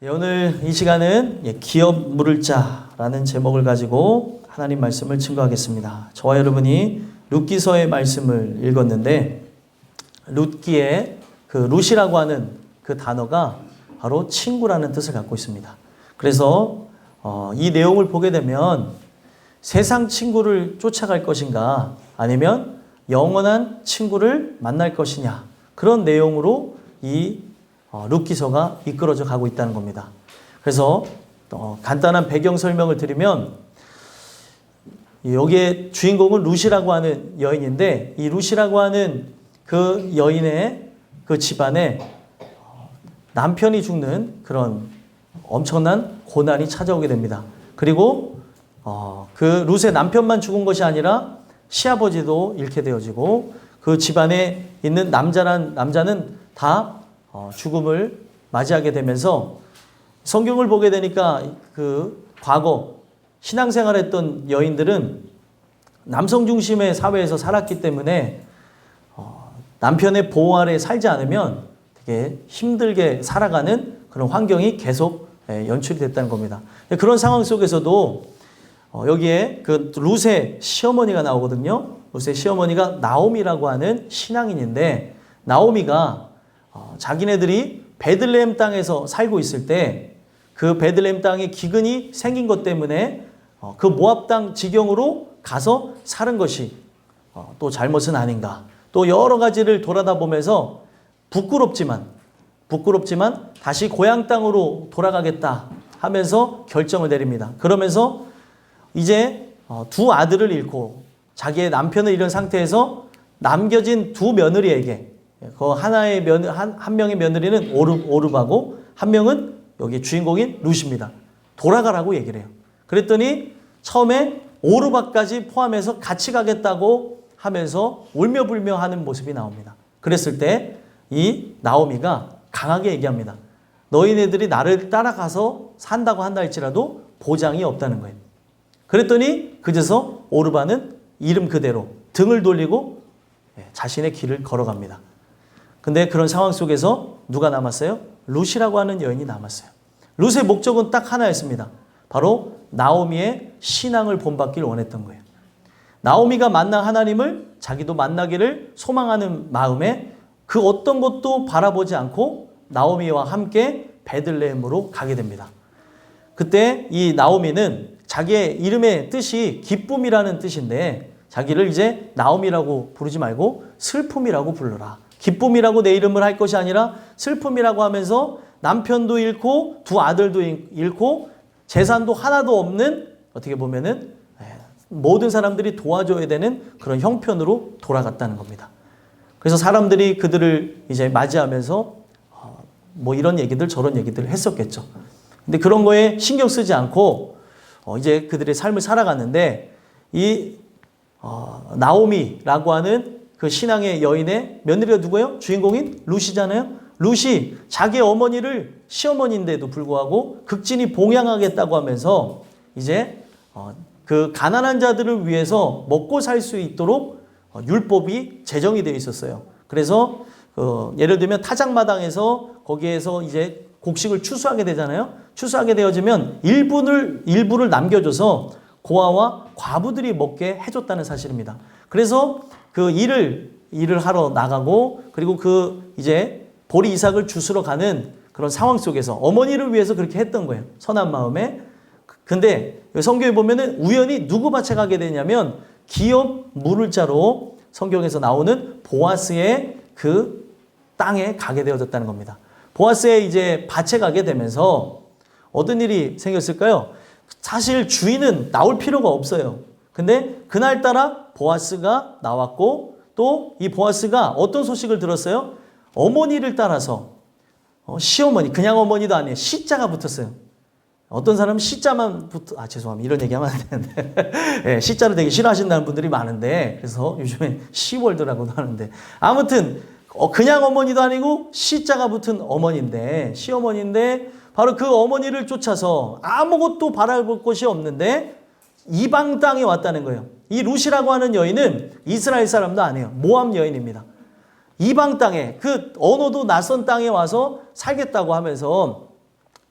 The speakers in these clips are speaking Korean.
오늘 이 시간은 기업 물을 자라는 제목을 가지고 하나님 말씀을 증거하겠습니다. 저와 여러분이 룻기서의 말씀을 읽었는데 룻기에 그 룻이라고 하는 그 단어가 바로 친구라는 뜻을 갖고 있습니다. 그래서 이 내용을 보게 되면 세상 친구를 쫓아갈 것인가 아니면 영원한 친구를 만날 것이냐 그런 내용으로 이 룻기서가 이끌어져 가고 있다는 겁니다. 그래서 간단한 배경 설명을 드리면 여기에 주인공은 룻이라고 하는 여인인데 이 룻이라고 하는 그 여인의 그 집안에 남편이 죽는 그런 엄청난 고난이 찾아오게 됩니다. 그리고 그 룻의 남편만 죽은 것이 아니라 시아버지도 잃게 되어지고 그 집안에 있는 남자는 다 죽음을 맞이하게 되면서 성경을 보게 되니까 그 과거 신앙생활했던 여인들은 남성 중심의 사회에서 살았기 때문에 남편의 보호 아래 살지 않으면 되게 힘들게 살아가는 그런 환경이 계속 연출이 됐다는 겁니다. 그런 상황 속에서도 여기에 그 룻의 시어머니가 나오거든요. 룻의 시어머니가 나오미라고 하는 신앙인인데 나오미가 자기네들이 베들레헴 땅에서 살고 있을 때 그 베들레헴 땅에 기근이 생긴 것 때문에 그 모압 땅 지경으로 가서 사는 것이 또 잘못은 아닌가. 또 여러 가지를 돌아다 보면서 부끄럽지만 다시 고향 땅으로 돌아가겠다 하면서 결정을 내립니다. 그러면서 이제 두 아들을 잃고 자기의 남편을 잃은 상태에서 남겨진 두 며느리에게 그 한 명의 며느리는 오르바고 한 명은 여기 주인공인 룻입니다. 돌아가라고 얘기를 해요. 그랬더니 처음에 오르바까지 포함해서 같이 가겠다고 하면서 울며불며 하는 모습이 나옵니다. 그랬을 때 이 나오미가 강하게 얘기합니다. 너희네들이 나를 따라가서 산다고 한다 할지라도 보장이 없다는 거예요. 그랬더니 그제서 오르바는 이름 그대로 등을 돌리고 자신의 길을 걸어갑니다. 근데 그런 상황 속에서 누가 남았어요? 룻이라고 하는 여인이 남았어요. 룻의 목적은 딱 하나였습니다. 바로 나오미의 신앙을 본받기를 원했던 거예요. 나오미가 만난 하나님을 자기도 만나기를 소망하는 마음에 그 어떤 것도 바라보지 않고 나오미와 함께 베들레헴으로 가게 됩니다. 그때 이 나오미는 자기의 이름의 뜻이 기쁨이라는 뜻인데 자기를 이제 나오미라고 부르지 말고 슬픔이라고 불러라. 기쁨이라고 내 이름을 할 것이 아니라 슬픔이라고 하면서 남편도 잃고 두 아들도 잃고 재산도 하나도 없는 어떻게 보면은 모든 사람들이 도와줘야 되는 그런 형편으로 돌아갔다는 겁니다. 그래서 사람들이 그들을 이제 맞이하면서 뭐 이런 얘기들 저런 얘기들을 했었겠죠. 근데 그런 거에 신경 쓰지 않고 이제 그들의 삶을 살아갔는데 이 나오미라고 하는 그 신앙의 여인의 며느리가 누구예요? 주인공인 룻이잖아요. 룻이 자기 어머니를 시어머니인데도 불구하고 극진히 봉양하겠다고 하면서 이제 그 가난한 자들을 위해서 먹고 살 수 있도록 율법이 제정이 되어 있었어요. 그래서 예를 들면 타작마당에서 거기에서 이제 곡식을 추수하게 되잖아요. 추수하게 되어지면 일부를 남겨줘서 고아와 과부들이 먹게 해줬다는 사실입니다. 그래서 그 일을 하러 나가고 그리고 그 이제 보리 이삭을 주스러 가는 그런 상황 속에서 어머니를 위해서 그렇게 했던 거예요. 선한 마음에. 근데 성경에 보면은 우연히 누구 밭에 가게 되냐면 기업 물을 자로 성경에서 나오는 보아스의 그 땅에 가게 되어졌다는 겁니다. 보아스의 이제 밭에 가게 되면서 어떤 일이 생겼을까요? 사실 주인은 나올 필요가 없어요. 근데 그날따라 보아스가 나왔고 또 이 보아스가 어떤 소식을 들었어요? 어머니를 따라서 시어머니, 그냥 어머니도 아니에요. 시자가 붙었어요. 어떤 사람은 시자만 죄송합니다. 이런 얘기하면 안 되는데 네, 시자를 되게 싫어하신다는 분들이 많은데 그래서 요즘에 시월드라고도 하는데 아무튼 그냥 어머니도 아니고 시자가 붙은 어머니인데 시어머니인데 바로 그 어머니를 쫓아서 아무것도 바라볼 곳이 없는데 이방 땅에 왔다는 거예요. 이 룻이라고 하는 여인은 이스라엘 사람도 아니에요. 모압 여인입니다. 이방 땅에 그 언어도 낯선 땅에 와서 살겠다고 하면서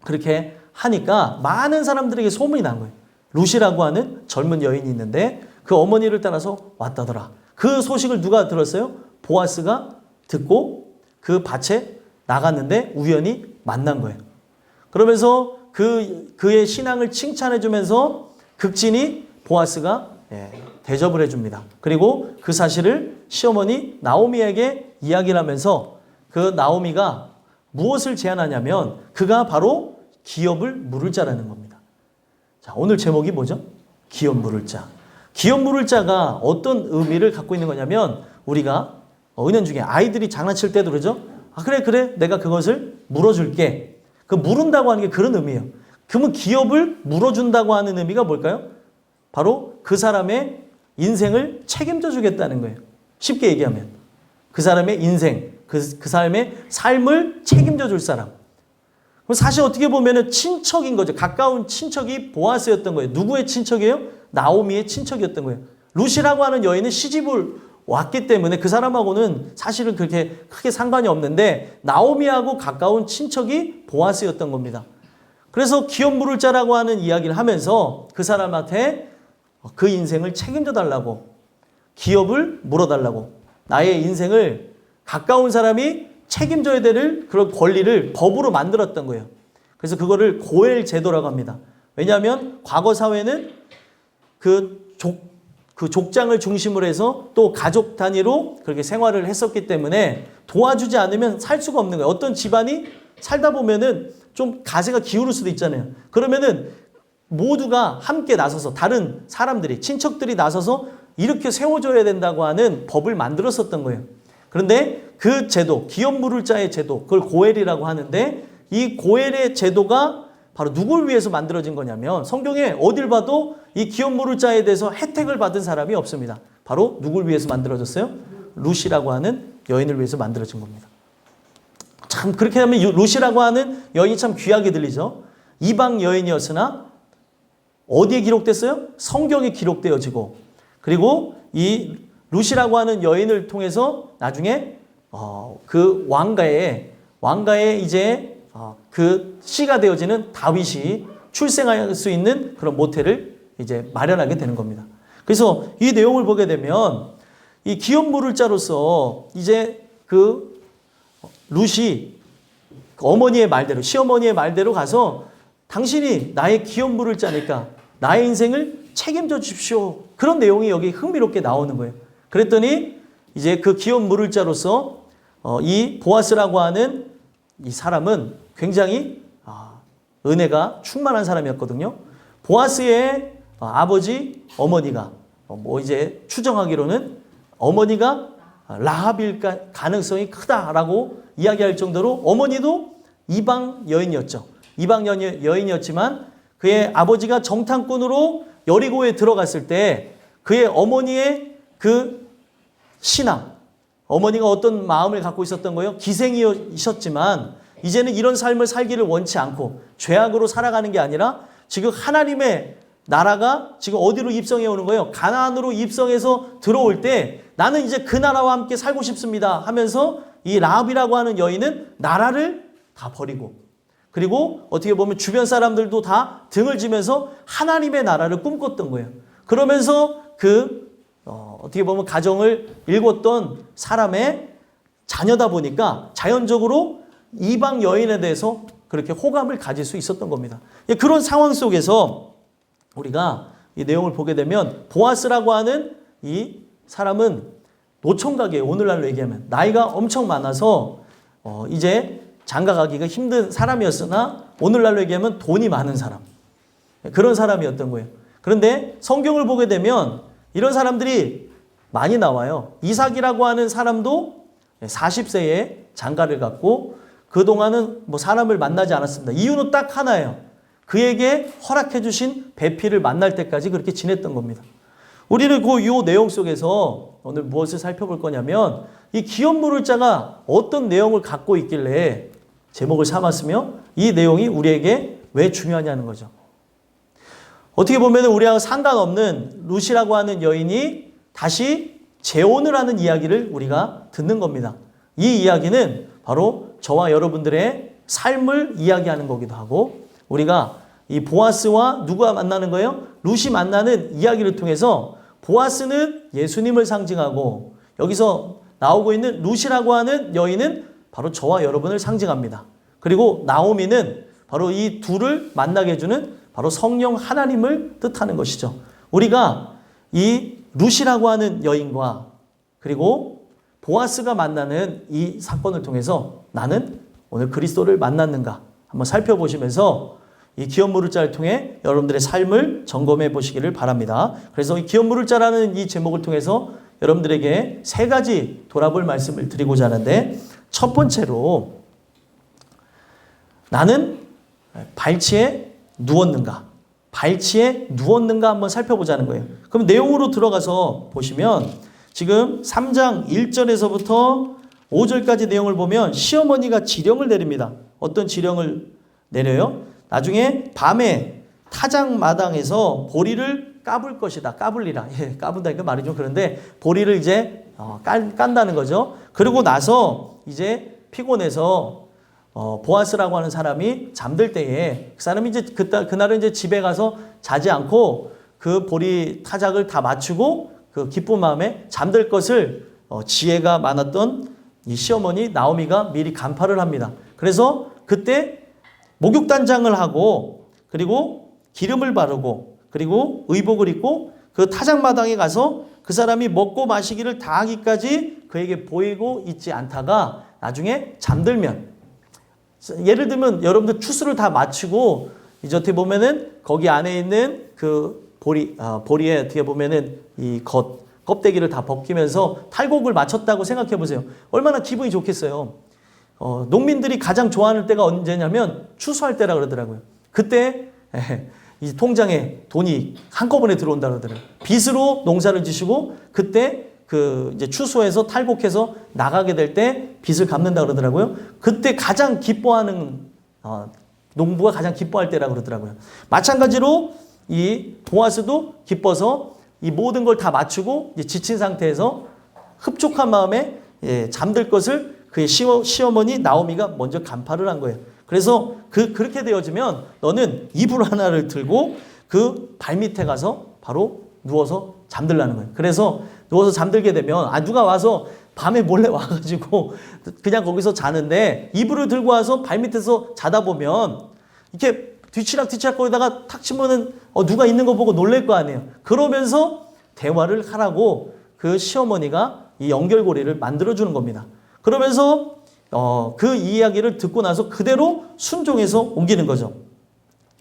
그렇게 하니까 많은 사람들에게 소문이 난 거예요. 룻이라고 하는 젊은 여인이 있는데 그 어머니를 따라서 왔다더라. 그 소식을 누가 들었어요? 보아스가 듣고 그 밭에 나갔는데 우연히 만난 거예요. 그러면서 그의 신앙을 칭찬해 주면서 극진히 보아스가 대접을 해줍니다. 그리고 그 사실을 시어머니 나오미에게 이야기를 하면서 그 나오미가 무엇을 제안하냐면 그가 바로 기업을 물을 자라는 겁니다. 자, 오늘 제목이 뭐죠? 기업 물을 자. 기업 물을 자가 어떤 의미를 갖고 있는 거냐면 우리가 은연중에 아이들이 장난칠 때도 그러죠. 아, 그래 내가 그것을 물어줄게. 그 물은다고 하는 게 그런 의미예요. 그러면 기업을 물어준다고 하는 의미가 뭘까요? 바로 그 사람의 인생을 책임져 주겠다는 거예요. 쉽게 얘기하면 그 사람의 인생, 그 사람의 삶을 책임져 줄 사람. 사실 어떻게 보면은 친척인 거죠. 가까운 친척이 보아스였던 거예요. 누구의 친척이에요? 나오미의 친척이었던 거예요. 룻이라고 하는 여인은 시집을 왔기 때문에 그 사람하고는 사실은 그렇게 크게 상관이 없는데 나오미하고 가까운 친척이 보아스였던 겁니다. 그래서 기업 물을 자라고 하는 이야기를 하면서 그 사람한테 그 인생을 책임져 달라고, 기업을 물어달라고, 나의 인생을 가까운 사람이 책임져야 될 그런 권리를 법으로 만들었던 거예요. 그래서 그거를 고엘 제도라고 합니다. 왜냐하면 과거 사회는 그 족장을 중심으로 해서 또 가족 단위로 그렇게 생활을 했었기 때문에 도와주지 않으면 살 수가 없는 거예요. 어떤 집안이 살다 보면은 좀 가세가 기울을 수도 있잖아요. 그러면은 모두가 함께 나서서 다른 사람들이, 친척들이 나서서 이렇게 세워줘야 된다고 하는 법을 만들었었던 거예요. 그런데 그 제도, 기업 물을 자의 제도, 그걸 고엘이라고 하는데 이 고엘의 제도가 바로 누굴 위해서 만들어진 거냐면 성경에 어딜 봐도 이 기업 물을 자에 대해서 혜택을 받은 사람이 없습니다. 바로 누굴 위해서 만들어졌어요? 룻이라고 하는 여인을 위해서 만들어진 겁니다. 참 그렇게 하면 룻이라고 하는 여인이 참 귀하게 들리죠. 이방 여인이었으나 어디에 기록됐어요? 성경에 기록되어지고 그리고 이 룻이라고 하는 여인을 통해서 나중에 그 왕가의 이제 그 씨가 되어지는 다윗이 출생할 수 있는 그런 모태를 이제 마련하게 되는 겁니다. 그래서 이 내용을 보게 되면 이 기업 물을 자로서 이제 그 룻이 어머니의 말대로, 시어머니의 말대로 가서 당신이 나의 기업 물을 자니까 나의 인생을 책임져 주십시오. 그런 내용이 여기 흥미롭게 나오는 거예요. 그랬더니 이제 그 기업 물을 자로서 이 보아스라고 하는 이 사람은 굉장히 은혜가 충만한 사람이었거든요. 보아스의 아버지, 어머니가 뭐 이제 추정하기로는 어머니가 라합일 가능성이 크다라고 이야기할 정도로 어머니도 이방 여인이었죠. 이방 여인이었지만 그의 아버지가 정탐꾼으로 여리고에 들어갔을 때 그의 어머니의 그 신앙, 어머니가 어떤 마음을 갖고 있었던 거예요? 기생이셨지만 이제는 이런 삶을 살기를 원치 않고 죄악으로 살아가는 게 아니라 지금 하나님의 나라가 지금 어디로 입성해 오는 거예요? 가나안으로 입성해서 들어올 때 나는 이제 그 나라와 함께 살고 싶습니다 하면서 이 라합이라고 하는 여인은 나라를 다 버리고 그리고 어떻게 보면 주변 사람들도 다 등을 지면서 하나님의 나라를 꿈꿨던 거예요. 그러면서 어떻게 보면 가정을 일궜던 사람의 자녀다 보니까 자연적으로 이방 여인에 대해서 그렇게 호감을 가질 수 있었던 겁니다. 그런 상황 속에서 우리가 이 내용을 보게 되면 보아스라고 하는 이 사람은 노총각이에요. 오늘날로 얘기하면 나이가 엄청 많아서 이제 장가가기가 힘든 사람이었으나 오늘날로 얘기하면 돈이 많은 사람, 그런 사람이었던 거예요. 그런데 성경을 보게 되면 이런 사람들이 많이 나와요. 이삭이라고 하는 사람도 40세에 장가를 갔고 그동안은 뭐 사람을 만나지 않았습니다. 이유는 딱 하나예요. 그에게 허락해 주신 배필을 만날 때까지 그렇게 지냈던 겁니다. 우리는 이 내용 속에서 오늘 무엇을 살펴볼 거냐면 이 기업 물을 자가 어떤 내용을 갖고 있길래 제목을 삼았으며 이 내용이 우리에게 왜 중요하냐는 거죠. 어떻게 보면 우리하고 상관없는 룻이라고 하는 여인이 다시 재혼을 하는 이야기를 우리가 듣는 겁니다. 이 이야기는 바로 저와 여러분들의 삶을 이야기하는 거기도 하고 우리가 이 보아스와 누가 만나는 거예요? 룻이 만나는 이야기를 통해서 보아스는 예수님을 상징하고 여기서 나오고 있는 룻이라고 하는 여인은 바로 저와 여러분을 상징합니다. 그리고 나오미는 바로 이 둘을 만나게 해주는 바로 성령 하나님을 뜻하는 것이죠. 우리가 이 룻이라고 하는 여인과 그리고 보아스가 만나는 이 사건을 통해서 나는 오늘 그리스도를 만났는가 한번 살펴보시면서 이 기업 물을 자를 통해 여러분들의 삶을 점검해 보시기를 바랍니다. 그래서 이 기업 물을 자라는 이 제목을 통해서 여러분들에게 세 가지 돌아볼 말씀을 드리고자 하는데 첫 번째로 나는 발치에 누웠는가? 발치에 누웠는가 한번 살펴보자는 거예요. 그럼 내용으로 들어가서 보시면 지금 3장 1절에서부터 5절까지 내용을 보면 시어머니가 지령을 내립니다. 어떤 지령을 내려요? 나중에 밤에 타작마당에서 보리를 까불 것이다. 까불리라. 예, 까분다니까 말이 좀 그런데 보리를 이제 깐다는 거죠. 그러고 나서 이제 피곤해서 보아스라고 하는 사람이 잠들 때에 그 사람이 이제 그날은 이제 집에 가서 자지 않고 그 보리 타작을 다 맞추고 그 기쁜 마음에 잠들 것을 지혜가 많았던 이 시어머니 나오미가 미리 간파를 합니다. 그래서 그때 목욕단장을 하고 그리고 기름을 바르고 그리고 의복을 입고 그 타작마당에 가서 그 사람이 먹고 마시기를 다 하기까지 그에게 보이고 있지 않다가 나중에 잠들면 예를 들면 여러분들 추수를 다 마치고 이제 어떻게 보면은 거기 안에 있는 그 보리에 어떻게 보면은 이 껍데기를 다 벗기면서 탈곡을 마쳤다고 생각해 보세요. 얼마나 기분이 좋겠어요. 농민들이 가장 좋아하는 때가 언제냐면 추수할 때라 그러더라고요. 그때 이 통장에 돈이 한꺼번에 들어온다 그러더라고요. 빚으로 농사를 지시고 그때 그 이제 추수해서 탈곡해서 나가게 될 때 빚을 갚는다 그러더라고요. 그때 가장 기뻐하는 농부가 가장 기뻐할 때라 그러더라고요. 마찬가지로 이 보아스도 기뻐서 이 모든 걸 다 맞추고 이제 지친 상태에서 흡족한 마음에 잠들 것을 그의 시어머니 나오미가 먼저 간파를 한 거예요. 그래서 그렇게 되어지면 너는 이불 하나를 들고 그 발밑에 가서 바로 누워서 잠들라는 거예요. 그래서 누워서 잠들게 되면 누가 와서 밤에 몰래 와가지고 그냥 거기서 자는데 이불을 들고 와서 발밑에서 자다 보면 이렇게 뒤치락뒤치락 거기다가 탁 치면은 누가 있는 거 보고 놀랄 거 아니에요. 그러면서 대화를 하라고 그 시어머니가 이 연결고리를 만들어주는 겁니다. 그러면서 그 이야기를 듣고 나서 그대로 순종해서 옮기는 거죠.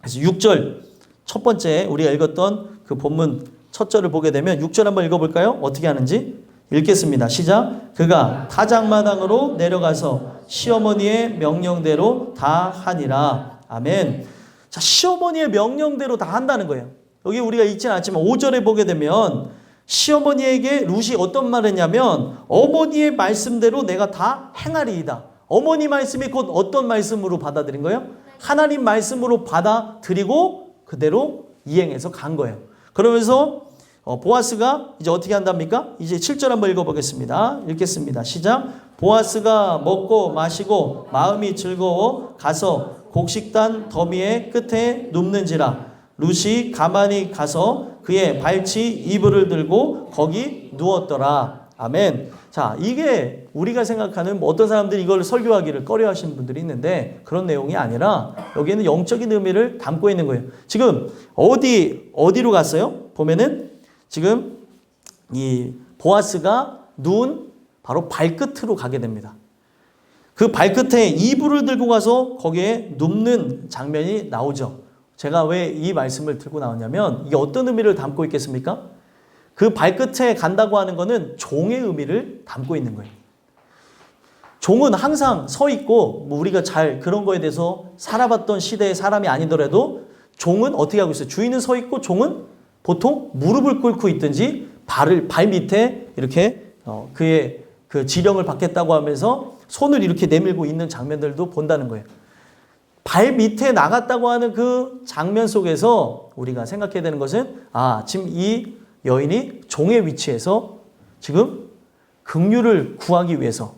그래서 6절 첫 번째 우리가 읽었던 그 본문 첫 절을 보게 되면 6절 한번 읽어볼까요? 어떻게 하는지 읽겠습니다. 시작. 그가 타작마당으로 내려가서 시어머니의 명령대로 다 하니라. 아멘. 자, 시어머니의 명령대로 다 한다는 거예요. 여기 우리가 읽지는 않지만 5절에 보게 되면 시어머니에게 룻이 어떤 말을 했냐면 어머니의 말씀대로 내가 다 행하리이다. 어머니 말씀이 곧 어떤 말씀으로 받아들인 거예요? 하나님 말씀으로 받아들이고 그대로 이행해서 간 거예요. 그러면서 보아스가 이제 어떻게 한답니까? 이제 7절 한번 읽어보겠습니다. 읽겠습니다. 시작. 보아스가 먹고 마시고 마음이 즐거워 가서 곡식단 더미의 끝에 눕는지라. 룻이 가만히 가서 그의 발치 이불을 들고 거기 누웠더라. 아멘. 자, 이게 우리가 생각하는 어떤 사람들이 이걸 설교하기를 꺼려하시는 분들이 있는데 그런 내용이 아니라 여기에는 영적인 의미를 담고 있는 거예요. 지금 어디로 갔어요? 보면은 지금 이 보아스가 누운 바로 발끝으로 가게 됩니다. 그 발끝에 이불을 들고 가서 거기에 눕는 장면이 나오죠. 제가 왜 이 말씀을 들고 나오냐면 이게 어떤 의미를 담고 있겠습니까? 그 발끝에 간다고 하는 거는 종의 의미를 담고 있는 거예요. 종은 항상 서 있고 우리가 잘 그런 거에 대해서 살아봤던 시대의 사람이 아니더라도 종은 어떻게 하고 있어요? 주인은 서 있고 종은 보통 무릎을 꿇고 있든지 발 밑에 이렇게 그의 그 지령을 받겠다고 하면서 손을 이렇게 내밀고 있는 장면들도 본다는 거예요. 발 밑에 나갔다고 하는 그 장면 속에서 우리가 생각해야 되는 것은 지금 이 여인이 종의 위치에서 지금 긍휼을 구하기 위해서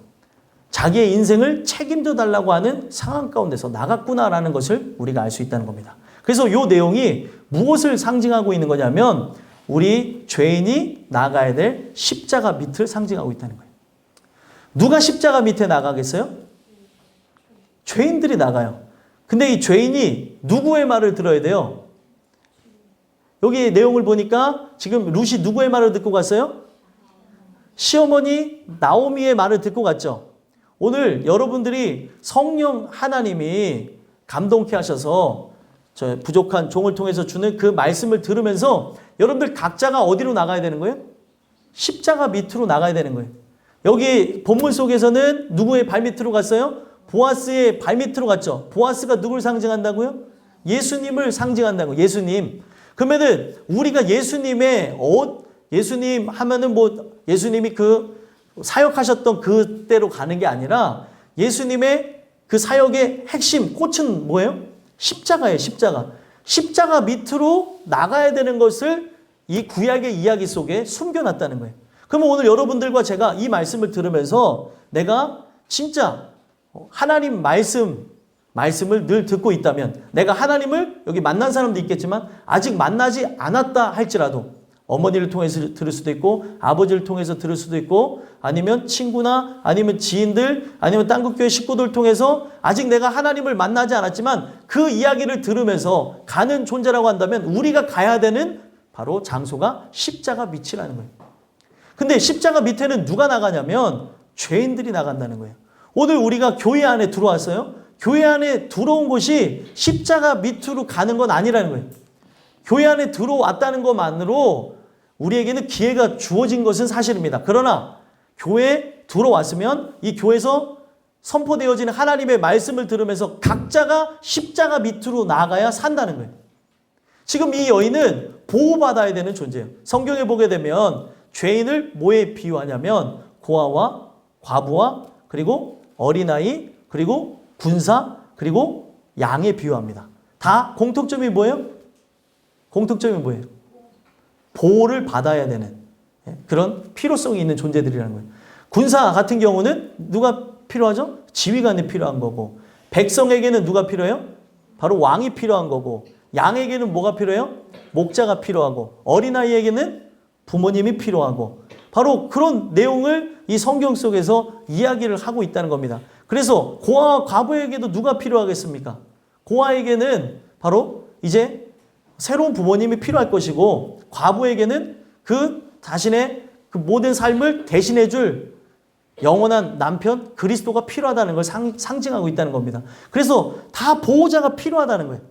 자기의 인생을 책임져 달라고 하는 상황 가운데서 나갔구나라는 것을 우리가 알 수 있다는 겁니다. 그래서 이 내용이 무엇을 상징하고 있는 거냐면 우리 죄인이 나가야 될 십자가 밑을 상징하고 있다는 거예요. 누가 십자가 밑에 나가겠어요? 죄인들이 나가요. 근데 이 죄인이 누구의 말을 들어야 돼요? 여기 내용을 보니까 지금 룻이 누구의 말을 듣고 갔어요? 시어머니 나오미의 말을 듣고 갔죠. 오늘 여러분들이 성령 하나님이 감동케 하셔서 저 부족한 종을 통해서 주는 그 말씀을 들으면서 여러분들 각자가 어디로 나가야 되는 거예요? 십자가 밑으로 나가야 되는 거예요. 여기 본문 속에서는 누구의 발밑으로 갔어요? 보아스의 발밑으로 갔죠. 보아스가 누굴 상징한다고요? 예수님을 상징한다고. 예수님. 그러면은 우리가 예수님의 예수님 하면은 뭐 예수님이 그 사역하셨던 그때로 가는 게 아니라 예수님의 그 사역의 핵심 꽃은 뭐예요? 십자가예요. 십자가. 십자가 밑으로 나가야 되는 것을 이 구약의 이야기 속에 숨겨놨다는 거예요. 그러면 오늘 여러분들과 제가 이 말씀을 들으면서 내가 진짜 하나님 말씀을 늘 듣고 있다면 내가 하나님을 여기 만난 사람도 있겠지만 아직 만나지 않았다 할지라도 어머니를 통해서 들을 수도 있고 아버지를 통해서 들을 수도 있고 아니면 친구나 아니면 지인들 아니면 땅끝교회 식구들 통해서 아직 내가 하나님을 만나지 않았지만 그 이야기를 들으면서 가는 존재라고 한다면 우리가 가야 되는 바로 장소가 십자가 밑이라는 거예요. 근데 십자가 밑에는 누가 나가냐면 죄인들이 나간다는 거예요. 오늘 우리가 교회 안에 들어왔어요. 교회 안에 들어온 것이 십자가 밑으로 가는 건 아니라는 거예요. 교회 안에 들어왔다는 것만으로 우리에게는 기회가 주어진 것은 사실입니다. 그러나 교회에 들어왔으면 이 교회에서 선포되어지는 하나님의 말씀을 들으면서 각자가 십자가 밑으로 나가야 산다는 거예요. 지금 이 여인은 보호받아야 되는 존재예요. 성경에 보게 되면 죄인을 뭐에 비유하냐면 고아와 과부와 그리고 어린아이 그리고 군사 그리고 양에 비유합니다. 다 공통점이 뭐예요? 공통점이 뭐예요? 보호를 받아야 되는 그런 필요성이 있는 존재들이라는 거예요. 군사 같은 경우는 누가 필요하죠? 지휘관이 필요한 거고 백성에게는 누가 필요해요? 바로 왕이 필요한 거고 양에게는 뭐가 필요해요? 목자가 필요하고 어린아이에게는 부모님이 필요하고 바로 그런 내용을 이 성경 속에서 이야기를 하고 있다는 겁니다. 그래서 고아와 과부에게도 누가 필요하겠습니까? 고아에게는 바로 이제 새로운 부모님이 필요할 것이고 과부에게는 그 자신의 그 모든 삶을 대신해 줄 영원한 남편 그리스도가 필요하다는 걸 상징하고 있다는 겁니다. 그래서 다 보호자가 필요하다는 거예요.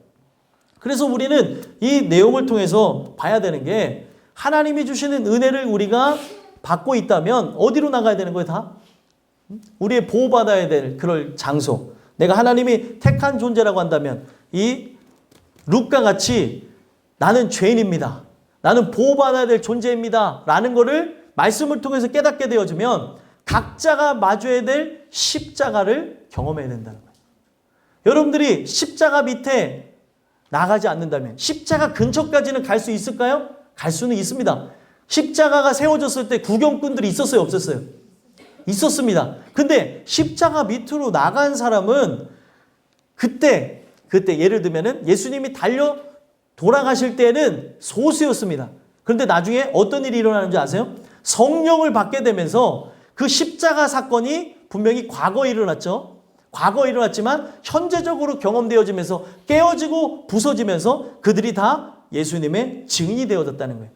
그래서 우리는 이 내용을 통해서 봐야 되는 게 하나님이 주시는 은혜를 우리가 받고 있다면 어디로 나가야 되는 거예요? 다? 우리의 보호받아야 될 그럴 장소. 내가 하나님이 택한 존재라고 한다면 이 룻과 같이 나는 죄인입니다. 나는 보호받아야 될 존재입니다. 라는 거를 말씀을 통해서 깨닫게 되어지면 각자가 마주해야 될 십자가를 경험해야 된다는 거예요. 여러분들이 십자가 밑에 나가지 않는다면 십자가 근처까지는 갈 수 있을까요? 갈 수는 있습니다. 십자가가 세워졌을 때 구경꾼들이 있었어요? 없었어요? 있었습니다. 근데 십자가 밑으로 나간 사람은 그때 예를 들면은 예수님이 달려 돌아가실 때는 소수였습니다. 그런데 나중에 어떤 일이 일어나는지 아세요? 성령을 받게 되면서 그 십자가 사건이 분명히 과거에 일어났죠. 과거에 일어났지만 현재적으로 경험되어지면서 깨어지고 부서지면서 그들이 다 예수님의 증인이 되어졌다는 거예요.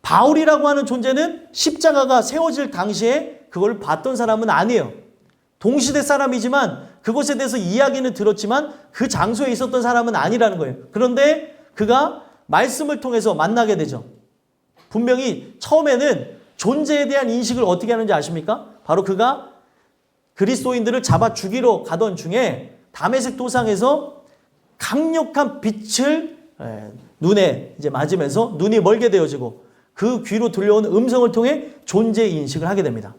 바울이라고 하는 존재는 십자가가 세워질 당시에 그걸 봤던 사람은 아니에요. 동시대 사람이지만 그것에 대해서 이야기는 들었지만 그 장소에 있었던 사람은 아니라는 거예요. 그런데 그가 말씀을 통해서 만나게 되죠. 분명히 처음에는 존재에 대한 인식을 어떻게 하는지 아십니까? 바로 그가 그리스도인들을 잡아 죽이러 가던 중에 다메섹 도상에서 강력한 빛을 눈에 이제 맞으면서 눈이 멀게 되어지고 그 귀로 들려오는 음성을 통해 존재 인식을 하게 됩니다.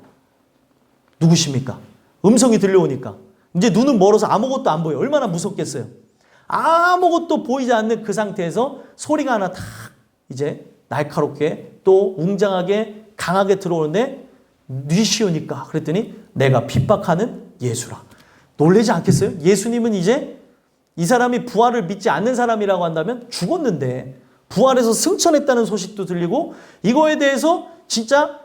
누구십니까? 음성이 들려오니까 이제 눈은 멀어서 아무것도 안 보여요. 얼마나 무섭겠어요. 아무것도 보이지 않는 그 상태에서 소리가 하나 탁 이제 날카롭게 또 웅장하게 강하게 들어오는데 네 시오니까. 그랬더니 내가 핍박하는 예수라. 놀라지 않겠어요? 예수님은 이제 이 사람이 부활을 믿지 않는 사람이라고 한다면 죽었는데 부활해서 승천했다는 소식도 들리고 이거에 대해서 진짜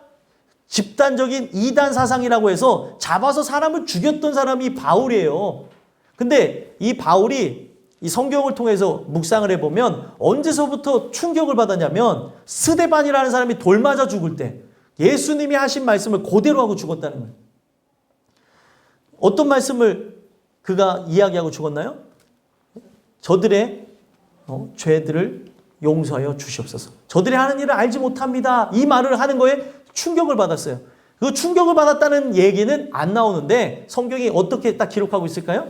집단적인 이단 사상이라고 해서 잡아서 사람을 죽였던 사람이 바울이에요. 근데 이 바울이 이 성경을 통해서 묵상을 해보면 언제서부터 충격을 받았냐면 스데반이라는 사람이 돌 맞아 죽을 때 예수님이 하신 말씀을 그대로 하고 죽었다는 거예요. 어떤 말씀을 그가 이야기하고 죽었나요? 저들의 죄들을 용서하여 주시옵소서. 저들이 하는 일을 알지 못합니다. 이 말을 하는 거에 충격을 받았어요. 그 충격을 받았다는 얘기는 안 나오는데 성경이 어떻게 딱 기록하고 있을까요?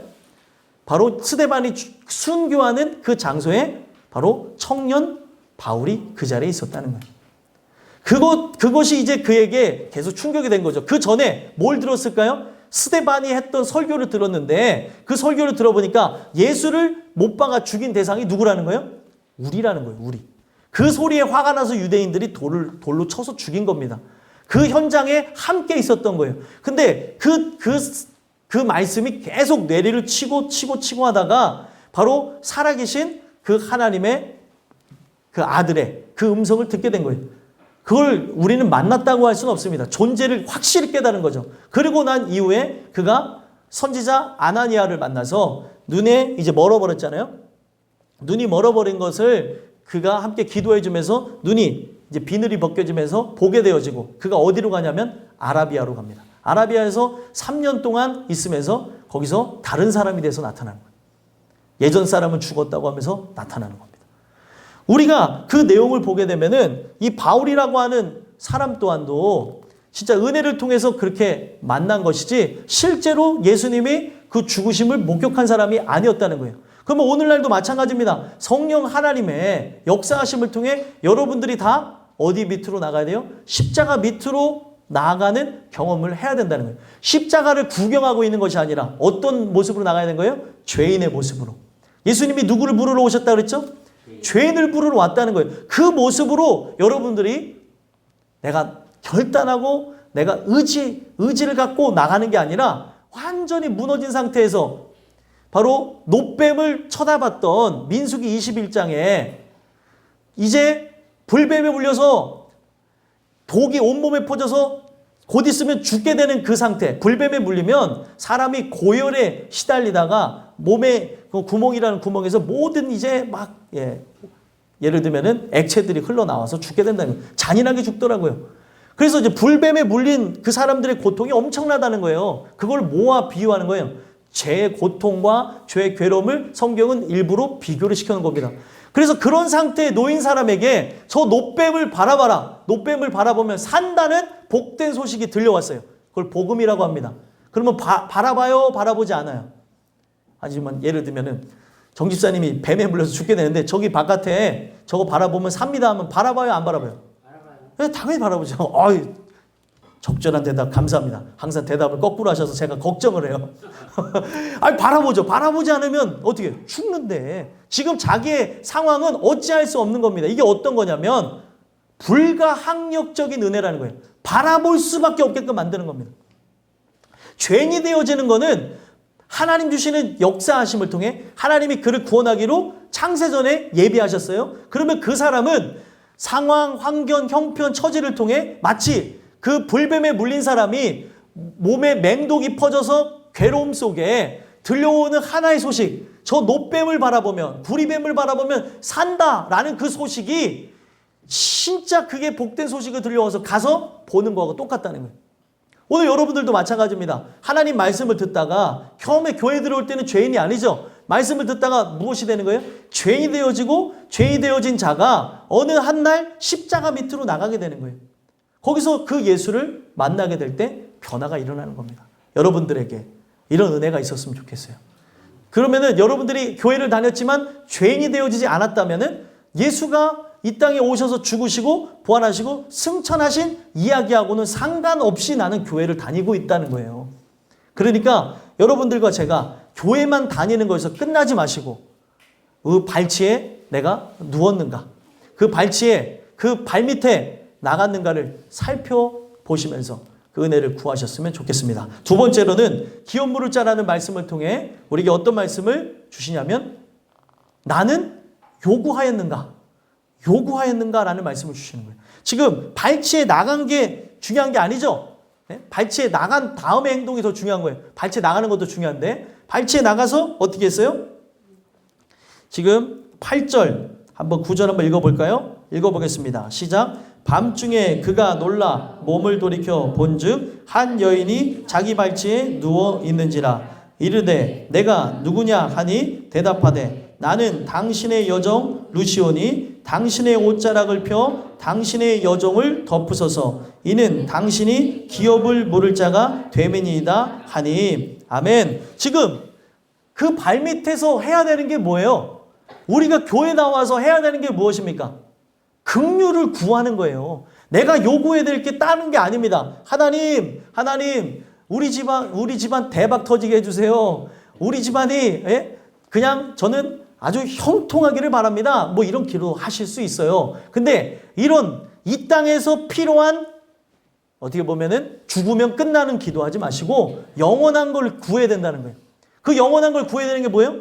바로 스데반이 순교하는 그 장소에 바로 청년 바울이 그 자리에 있었다는 거예요. 그것이 이제 그에게 계속 충격이 된 거죠. 그 전에 뭘 들었을까요? 스데반이 했던 설교를 들었는데 그 설교를 들어보니까 예수를 못 박아 죽인 대상이 누구라는 거예요? 우리라는 거예요. 우리. 그 소리에 화가 나서 유대인들이 돌로 쳐서 죽인 겁니다. 그 현장에 함께 있었던 거예요. 근데 그 말씀이 계속 뇌리를 치고 하다가 바로 살아계신 그 하나님의 그 아들의 그 음성을 듣게 된 거예요. 그걸 우리는 만났다고 할 수는 없습니다. 존재를 확실히 깨달은 거죠. 그리고 난 이후에 그가 선지자 아나니아를 만나서 눈에 이제 멀어버렸잖아요. 눈이 멀어버린 것을 그가 함께 기도해 주면서 눈이 이제 비늘이 벗겨지면서 보게 되어지고 그가 어디로 가냐면 아라비아로 갑니다. 아라비아에서 3년 동안 있으면서 거기서 다른 사람이 돼서 나타나는 거예요. 예전 사람은 죽었다고 하면서 나타나는 겁니다. 우리가 그 내용을 보게 되면은 이 바울이라고 하는 사람 또한도 진짜 은혜를 통해서 그렇게 만난 것이지 실제로 예수님이 그 죽으심을 목격한 사람이 아니었다는 거예요. 그러면 오늘날도 마찬가지입니다. 성령 하나님의 역사하심을 통해 여러분들이 다 어디 밑으로 나가야 돼요? 십자가 밑으로 나아가는 경험을 해야 된다는 거예요. 십자가를 구경하고 있는 것이 아니라 어떤 모습으로 나가야 되는 거예요? 죄인의 모습으로. 예수님이 누구를 부르러 오셨다고 그랬죠? 죄인을 부르러 왔다는 거예요. 그 모습으로 여러분들이 내가 결단하고 내가 의지를 갖고 나가는 게 아니라 완전히 무너진 상태에서 바로 놋뱀을 쳐다봤던 민수기 21장에 이제 불뱀에 물려서 독이 온몸에 퍼져서 곧 있으면 죽게 되는 그 상태. 불뱀에 물리면 사람이 고열에 시달리다가 몸에 그 구멍이라는 구멍에서 모든 이제 막 예를 들면은 액체들이 흘러나와서 죽게 된다는 거예요. 잔인하게 죽더라고요. 그래서 이제 불뱀에 물린 그 사람들의 고통이 엄청나다는 거예요. 그걸 뭐와 비유하는 거예요? 죄의 고통과 죄의 괴로움을 성경은 일부러 비교를 시켜놓은 겁니다. 그래서 그런 상태에 놓인 사람에게 저 놋뱀을 바라봐라. 놋뱀을 바라보면 산다는 복된 소식이 들려왔어요. 그걸 복음이라고 합니다. 그러면 바라봐요? 바라보지 않아요? 하지만 예를 들면은 정 집사님이 뱀에 물려서 죽게 되는데 저기 바깥에 저거 바라보면 삽니다 하면 바라봐요? 안 바라봐요? 바라봐요. 당연히 바라보죠. 적절한 대답 감사합니다. 항상 대답을 거꾸로 하셔서 제가 걱정을 해요. 아니 바라보죠. 바라보지 않으면 어떻게 죽는데 지금 자기의 상황은 어찌할 수 없는 겁니다. 이게 어떤 거냐면 불가항력적인 은혜라는 거예요. 바라볼 수밖에 없게끔 만드는 겁니다. 죄인이 되어지는 거는 하나님 주시는 역사하심을 통해 하나님이 그를 구원하기로 창세전에 예비하셨어요. 그러면 그 사람은 상황, 환경, 형편, 처지를 통해 마치 그 불뱀에 물린 사람이 몸에 맹독이 퍼져서 괴로움 속에 들려오는 하나의 소식, 저 놋뱀을 바라보면, 구리뱀을 바라보면 산다라는 그 소식이 진짜 그게 복된 소식을 들려와서 가서 보는 거하고 똑같다는 거예요. 오늘 여러분들도 마찬가지입니다. 하나님 말씀을 듣다가 처음에 교회 들어올 때는 죄인이 아니죠. 말씀을 듣다가 무엇이 되는 거예요? 죄인이 되어지고 죄인이 되어진 자가 어느 한날 십자가 밑으로 나가게 되는 거예요. 거기서 그 예수를 만나게 될 때 변화가 일어나는 겁니다. 여러분들에게 이런 은혜가 있었으면 좋겠어요. 그러면은 여러분들이 교회를 다녔지만 죄인이 되어지지 않았다면은 예수가 이 땅에 오셔서 죽으시고 부활하시고 승천하신 이야기하고는 상관없이 나는 교회를 다니고 있다는 거예요. 그러니까 여러분들과 제가 교회만 다니는 것에서 끝나지 마시고 그 발치에 내가 누웠는가, 그 발치에 그 발밑에 나갔는가를 살펴보시면서 그 은혜를 구하셨으면 좋겠습니다. 두 번째로는 기업 물을 자라는 말씀을 통해 우리에게 어떤 말씀을 주시냐면 나는 요구하였는가라는 말씀을 주시는 거예요. 지금 발치에 나간 게 중요한 게 아니죠. 발치에 나간 다음의 행동이 더 중요한 거예요. 발치에 나가는 것도 중요한데 발치에 나가서 어떻게 했어요? 지금 8절 한번 9절 한번 읽어볼까요? 읽어보겠습니다. 시작. 밤중에 그가 놀라 몸을 돌이켜 본즉 한 여인이 자기 발치에 누워 있는지라 이르되 내가 누구냐 하니 대답하되 나는 당신의 여종 루시오니 당신의 옷자락을 펴 당신의 여종을 덮으소서 이는 당신이 기업을 물을 자가 되매니이다 하니. 아멘. 지금 그 발밑에서 해야 되는 게 뭐예요? 우리가 교회 나와서 해야 되는 게 무엇입니까? 긍휼을 구하는 거예요. 내가 요구해야 될 게 다른 게 아닙니다. 하나님, 우리 집안 대박 터지게 해주세요. 우리 집안이 그냥 저는 아주 형통하기를 바랍니다. 뭐 이런 기도 하실 수 있어요. 근데 이 땅에서 필요한 어떻게 보면은 죽으면 끝나는 기도하지 마시고 영원한 걸 구해야 된다는 거예요. 그 영원한 걸 구해야 되는 게 뭐예요?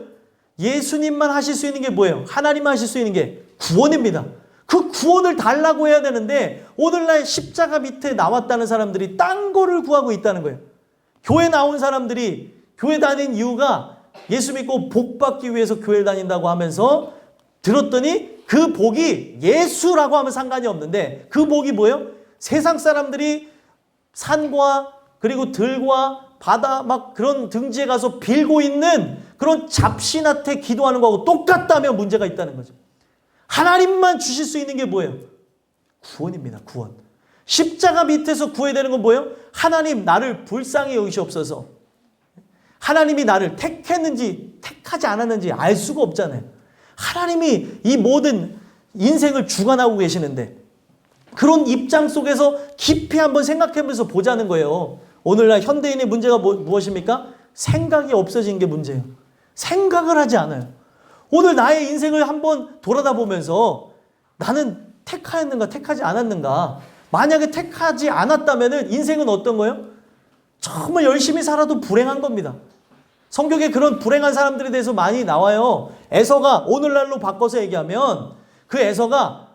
예수님만 하실 수 있는 게 뭐예요? 하나님만 하실 수 있는 게 구원입니다. 그 구원을 달라고 해야 되는데 오늘날 십자가 밑에 나왔다는 사람들이 딴 거를 구하고 있다는 거예요. 교회 나온 사람들이 교회 다닌 이유가 예수 믿고 복 받기 위해서 교회를 다닌다고 하면서 들었더니 그 복이 예수라고 하면 상관이 없는데 그 복이 뭐예요? 세상 사람들이 산과 그리고 들과 바다 막 그런 등지에 가서 빌고 있는 그런 잡신한테 기도하는 거하고 똑같다면 문제가 있다는 거죠. 하나님만 주실 수 있는 게 뭐예요? 구원입니다. 구원. 십자가 밑에서 구해야 되는 건 뭐예요? 하나님 나를 불쌍히 여기시옵소서. 하나님이 나를 택했는지 택하지 않았는지 알 수가 없잖아요. 하나님이 이 모든 인생을 주관하고 계시는데 그런 입장 속에서 깊이 한번 생각해보면서 보자는 거예요. 오늘날 현대인의 문제가 무엇입니까? 생각이 없어진 게 문제예요. 생각을 하지 않아요. 오늘 나의 인생을 한번 돌아다 보면서 나는 택하였는가 택하지 않았는가. 만약에 택하지 않았다면 인생은 어떤 거예요? 정말 열심히 살아도 불행한 겁니다. 성경에 그런 불행한 사람들에 대해서 많이 나와요. 에서가 오늘날로 바꿔서 얘기하면 그 에서가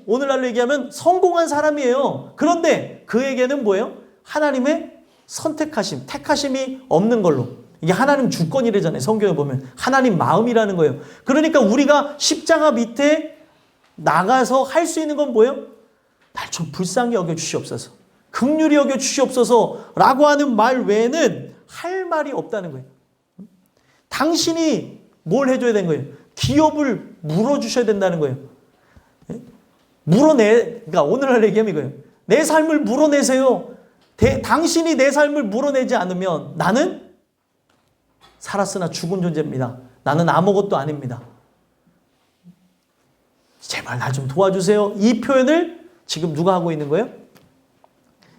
오늘날로 얘기하면 성공한 사람이에요. 그런데 그에게는 뭐예요? 하나님의 선택하심, 택하심이 없는 걸로. 이게 하나님 주권이래잖아요. 성경에 보면 하나님 마음이라는 거예요. 그러니까 우리가 십자가 밑에 나가서 할 수 있는 건 뭐예요? 날 좀 불쌍히 여겨주시옵소서. 긍휼히 여겨주시옵소서 라고 하는 말 외에는 할 말이 없다는 거예요. 당신이 뭘 해줘야 되는 거예요? 기업을 물어주셔야 된다는 거예요. 그러니까 오늘날 얘기하면 이거예요. 내 삶을 물어내세요. 당신이 내 삶을 물어내지 않으면 나는 살았으나 죽은 존재입니다. 나는 아무것도 아닙니다. 제발 나 좀 도와주세요. 이 표현을 지금 누가 하고 있는 거예요?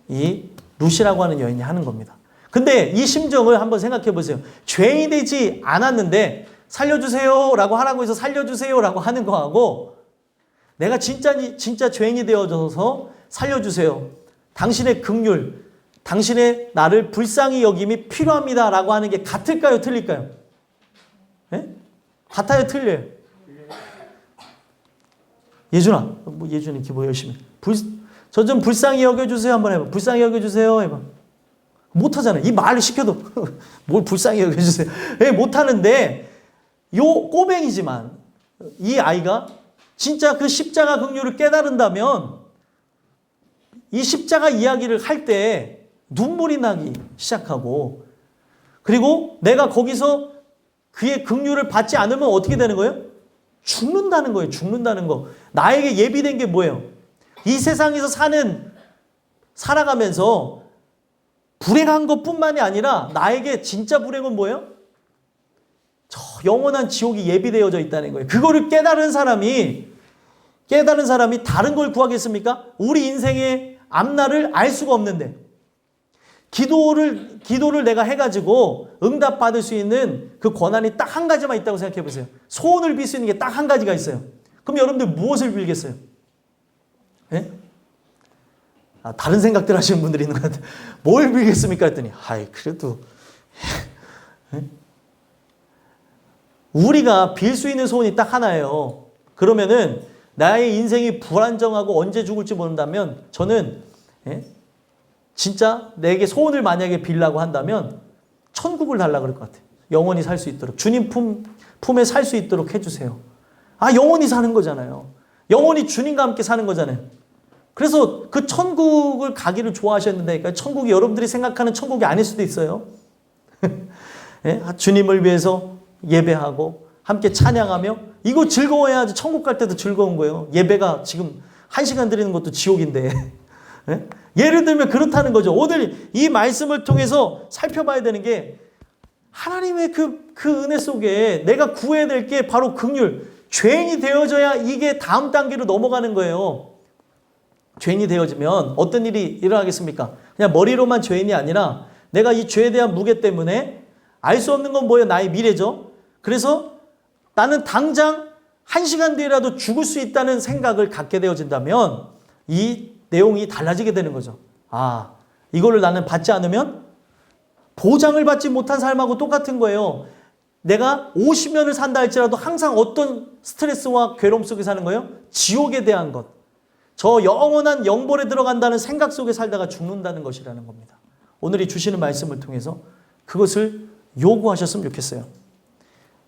이 루시라고 하는 여인이 하는 겁니다. 근데 이 심정을 한번 생각해 보세요. 죄인이 되지 않았는데 살려주세요 라고 하라고 해서 살려주세요 라고 하는 거하고 내가 진짜 죄인이 되어져서 살려주세요. 당신의 긍휼, 당신의 나를 불쌍히 여김이 필요합니다 라고 하는 게 같을까요? 틀릴까요? 네? 같아요? 틀려요? 예준아, 예준이 기도 열심히. 저 좀 불쌍히 여겨주세요 한번 해봐. 불쌍히 여겨주세요 해봐. 못하잖아요. 이 말을 시켜도 뭘 불쌍히 여겨주세요. 네, 못하는데 요 꼬맹이지만 이 아이가 진짜 그 십자가 긍휼을 깨달은다면 이 십자가 이야기를 할 때 눈물이 나기 시작하고 그리고 내가 거기서 그의 긍휼을 받지 않으면 어떻게 되는 거예요? 죽는다는 거예요. 죽는다는 거. 나에게 예비된 게 뭐예요? 이 세상에서 살아가면서 불행한 것뿐만이 아니라 나에게 진짜 불행은 뭐예요? 저 영원한 지옥이 예비되어져 있다는 거예요. 그거를 깨달은 사람이 다른 걸 구하겠습니까? 우리 인생의 앞날을 알 수가 없는데 기도를 내가 해가지고 응답받을 수 있는 그 권한이 딱 한 가지만 있다고 생각해 보세요. 소원을 빌 수 있는 게 딱 한 가지가 있어요. 그럼 여러분들 무엇을 빌겠어요? 네? 다른 생각들 하시는 분들이 있는 것 같아요. 뭘 빌겠습니까? 했더니 그래도 우리가 빌 수 있는 소원이 딱 하나예요. 그러면은 나의 인생이 불안정하고 언제 죽을지 모른다면 저는 진짜 내게 소원을 만약에 빌라고 한다면 천국을 달라고 그럴 것 같아요. 영원히 살 수 있도록. 주님 품에 살 수 있도록 해주세요. 영원히 사는 거잖아요. 영원히 주님과 함께 사는 거잖아요. 그래서 그 천국을 가기를 좋아하셨는데, 그러니까 천국이 여러분들이 생각하는 천국이 아닐 수도 있어요. 주님을 위해서 예배하고 함께 찬양하며 이거 즐거워야지 천국 갈 때도 즐거운 거예요. 예배가 지금 1시간 드리는 것도 지옥인데. 예를 들면 그렇다는 거죠. 오늘 이 말씀을 통해서 살펴봐야 되는 게 하나님의 그 은혜 속에 내가 구해야 될 게 바로 긍휼. 죄인이 되어져야 이게 다음 단계로 넘어가는 거예요. 죄인이 되어지면 어떤 일이 일어나겠습니까? 그냥 머리로만 죄인이 아니라 내가 이 죄에 대한 무게 때문에 알 수 없는 건 뭐예요? 나의 미래죠. 그래서 나는 당장 1시간 뒤라도 죽을 수 있다는 생각을 갖게 되어진다면 이 내용이 달라지게 되는 거죠. 이거를 나는 받지 않으면 보장을 받지 못한 삶하고 똑같은 거예요. 내가 50년을 산다 할지라도 항상 어떤 스트레스와 괴로움 속에 사는 거예요? 지옥에 대한 것. 저 영원한 영벌에 들어간다는 생각 속에 살다가 죽는다는 것이라는 겁니다. 오늘 이 주시는 말씀을 통해서 그것을 요구하셨으면 좋겠어요.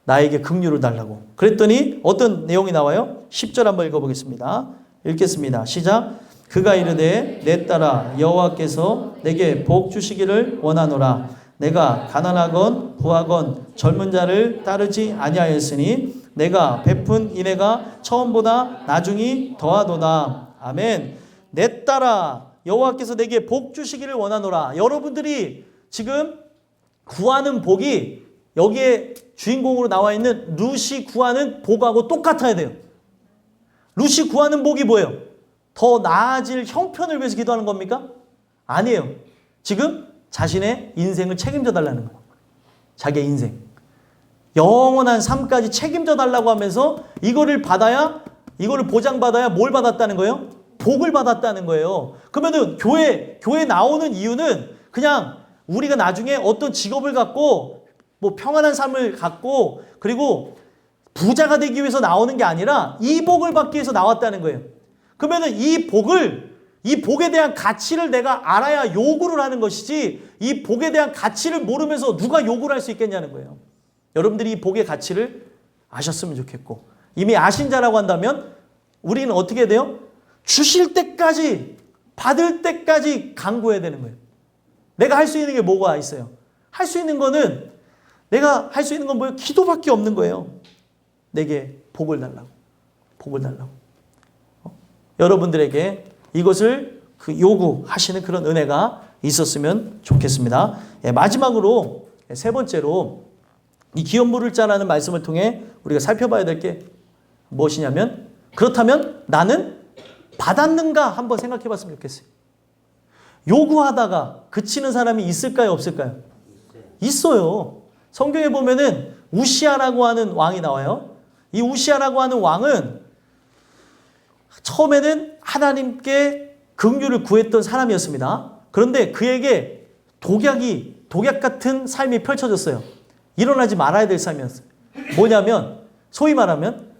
나에게 긍휼을 달라고. 그랬더니 어떤 내용이 나와요? 10절 한번 읽어보겠습니다. 읽겠습니다. 시작. 그가 이르되 내 딸아 여호와께서 내게 복 주시기를 원하노라. 내가 가난하건 부하건 젊은 자를 따르지 아니하였으니 내가 베푼 인애가 처음보다 나중이 더하도다. 아멘. 내 딸아 여호와께서 내게 복 주시기를 원하노라. 여러분들이 지금 구하는 복이 여기에 주인공으로 나와 있는 룻이 구하는 복하고 똑같아야 돼요. 룻이 구하는 복이 뭐예요? 더 나아질 형편을 위해서 기도하는 겁니까? 아니에요. 지금 자신의 인생을 책임져 달라는 거예요. 자기의 인생. 영원한 삶까지 책임져 달라고 하면서 이거를 보장받아야 뭘 받았다는 거예요? 복을 받았다는 거예요. 그러면은 교회 나오는 이유는 그냥 우리가 나중에 어떤 직업을 갖고 뭐 평안한 삶을 갖고 그리고 부자가 되기 위해서 나오는 게 아니라 이 복을 받기 위해서 나왔다는 거예요. 그러면은 이 복에 대한 가치를 내가 알아야 요구를 하는 것이지 이 복에 대한 가치를 모르면서 누가 요구를 할 수 있겠냐는 거예요. 여러분들이 이 복의 가치를 아셨으면 좋겠고 이미 아신 자라고 한다면 우리는 어떻게 돼요? 주실 때까지 받을 때까지 간구해야 되는 거예요. 내가 할 수 있는 게 뭐가 있어요? 할 수 있는 거는 내가 할 수 있는 건 뭐예요? 기도밖에 없는 거예요. 내게 복을 달라고. 복을 달라고. 여러분들에게 이것을 요구하시는 그런 은혜가 있었으면 좋겠습니다. 마지막으로 세 번째로 이 기업물을 짜라는 말씀을 통해 우리가 살펴봐야 될 게 무엇이냐면 그렇다면 나는 받았는가 한번 생각해 봤으면 좋겠어요. 요구하다가 그치는 사람이 있을까요? 없을까요? 있어요. 성경에 보면은 우시아라고 하는 왕이 나와요. 이 우시아라고 하는 왕은 처음에는 하나님께 긍휼을 구했던 사람이었습니다. 그런데 그에게 독약 같은 삶이 펼쳐졌어요. 일어나지 말아야 될 삶이었어요. 뭐냐면 소위 말하면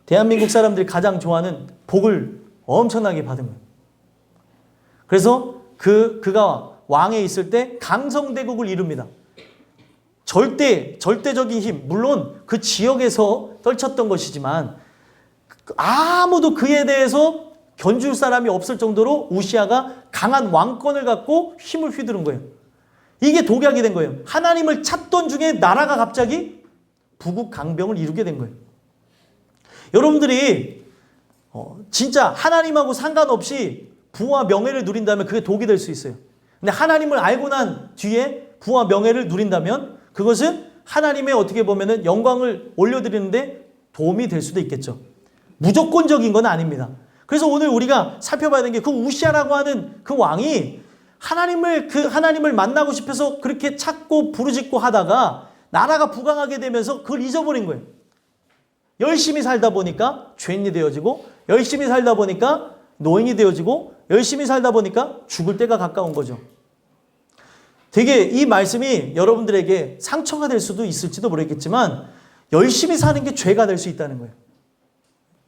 대한민국 사람들이 가장 좋아하는 복을 엄청나게 받은 거예요. 그래서 그가 왕에 있을 때 강성대국을 이룹니다. 절대적인 힘, 물론 그 지역에서 떨쳤던 것이지만 아무도 그에 대해서 견줄 사람이 없을 정도로 우시아가 강한 왕권을 갖고 힘을 휘두른 거예요. 이게 독약이 된 거예요. 하나님을 찾던 중에 나라가 갑자기 부국강병을 이루게 된 거예요. 여러분들이 진짜 하나님하고 상관없이 부와 명예를 누린다면 그게 독이 될 수 있어요. 근데 하나님을 알고 난 뒤에 부와 명예를 누린다면 그것은 하나님의 어떻게 보면은 영광을 올려드리는데 도움이 될 수도 있겠죠. 무조건적인 건 아닙니다. 그래서 오늘 우리가 살펴봐야 되는 게 그 우시아라고 하는 그 왕이 하나님을 만나고 싶어서 그렇게 찾고 부르짖고 하다가 나라가 부강하게 되면서 그걸 잊어버린 거예요. 열심히 살다 보니까 죄인이 되어지고 열심히 살다 보니까 노인이 되어지고 열심히 살다 보니까 죽을 때가 가까운 거죠. 되게 이 말씀이 여러분들에게 상처가 될 수도 있을지도 모르겠지만 열심히 사는 게 죄가 될 수 있다는 거예요.